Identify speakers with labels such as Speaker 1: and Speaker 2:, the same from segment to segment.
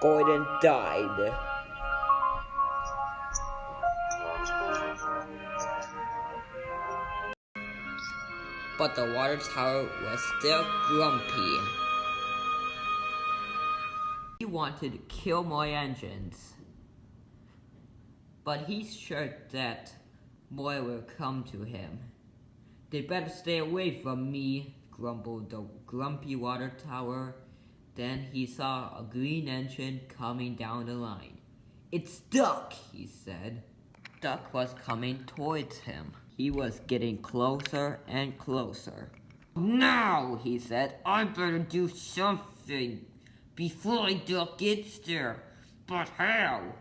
Speaker 1: Gordon died. But the water tower was still grumpy. He wanted to kill more engines. But he's sure that more will come to him. They better stay away from me, grumbled the grumpy water tower. Then he saw a green engine coming down the line. "It's Duck," he said. Duck was coming towards him. He was getting closer and closer. "Now," he said, "I better do something before Duck gets there. But how?"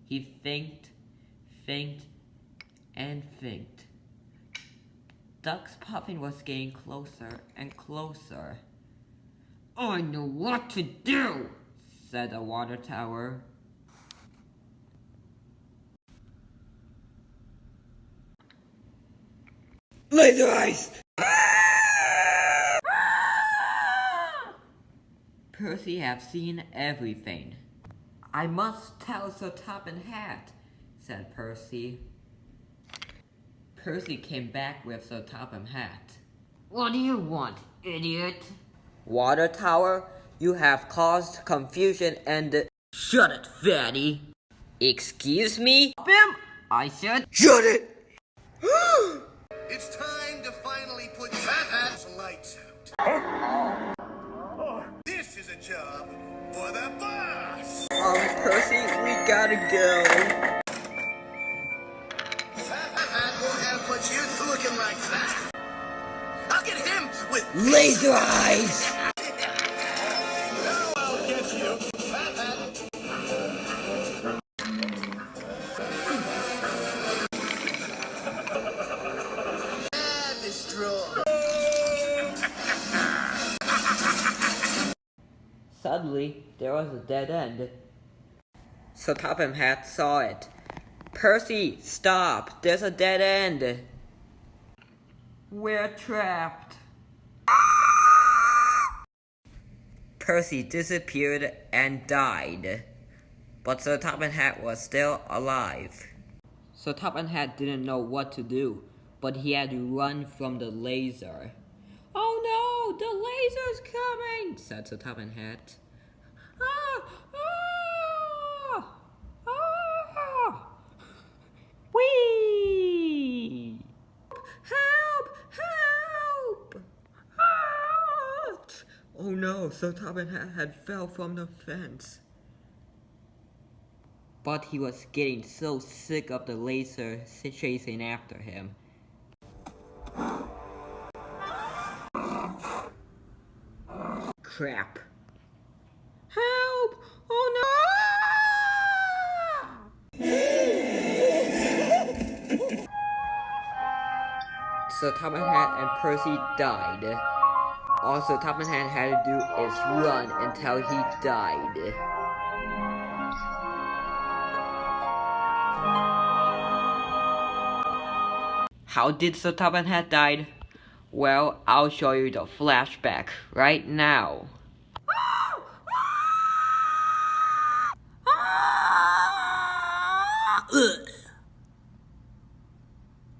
Speaker 1: He thinked, and thinked. Duck's puffin was getting closer and closer. "I know what to do," said the water tower. "Laser eyes!" Percy had seen everything. "I must tell Sir Topham Hatt," said Percy. Percy came back with Sir Topham Hatt. "What do you want, idiot?" "Water tower, you have caused confusion and..." "Shut it, fatty!" "Excuse me?" "Bim!" I said. "Shut it!"
Speaker 2: It's time to finally put Fat Hat's lights out. This is a job for the boss!
Speaker 1: Percy, we gotta go.
Speaker 2: Fat Hat won't have put you looking like that. I'll get him with
Speaker 1: Laser eyes!
Speaker 2: Now I'll get you, Fat Hat. Destroy.
Speaker 1: Suddenly, there was a dead end. Sir Topham Hatt saw it. "Percy, stop! There's a dead end!" "We're trapped." Percy disappeared and died. But Sir Topham Hatt was still alive. Sir Topham Hatt didn't know what to do, but he had to run from the laser. "Oh no, the laser's coming," said Sir Topham Hatt. "Ah! Ah! Ah! Whee! Help! Help! Ah! Oh no, Sir Topham Hatt had fell from the fence. But he was getting so sick of the laser chasing after him. Crap. Help! Oh no! So Topham Hatt and Percy died. All Sir Topham Hatt had to do is run until he died. How did Sir Topham Hatt die? Well, I'll show you the flashback right now.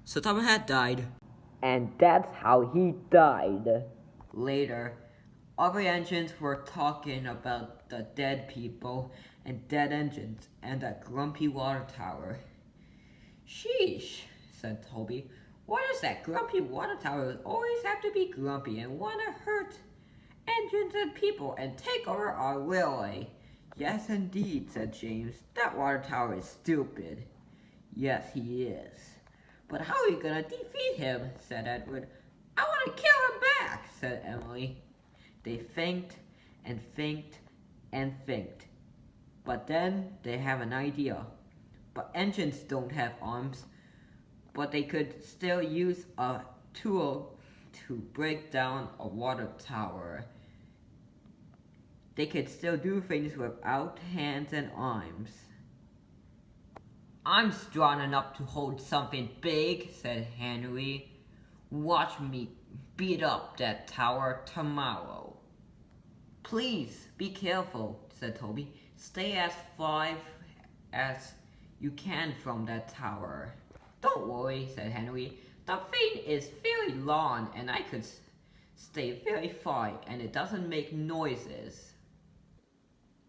Speaker 1: Sir Topham Hatt died. And that's how he died. Later, other engines were talking about the dead people and dead engines and the grumpy water tower. "Sheesh," said Toby. "What is that grumpy water tower always have to be grumpy and want to hurt engines and people and take over our railway?" "Yes, indeed," said James. "That water tower is stupid." "Yes, he is. But how are we gonna defeat him?" said Edward. "I want to kill him back," said Emily. They thinked and thinked and thinked. But then they have an idea. But engines don't have arms. But they could still use a tool to break down a water tower. They could still do things without hands and arms. "I'm strong enough to hold something big," said Henry. "Watch me beat up that tower tomorrow." "Please, be careful," said Toby. Stay as far as you can from that tower. Don't worry, said Henry. The thing is very long and I could stay very far and it doesn't make noises.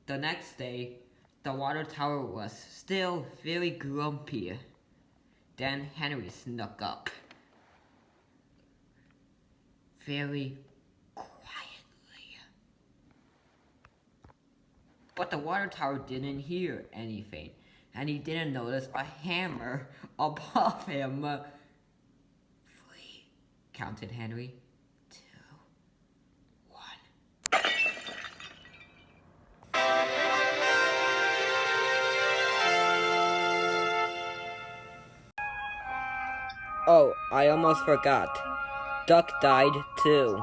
Speaker 1: The next day, the water tower was still very grumpy. Then Henry snuck up. Very quietly. But the water tower didn't hear anything, and he didn't notice a hammer above him. 3, counted Henry. 2, 1. Oh, I almost forgot. Duck died too.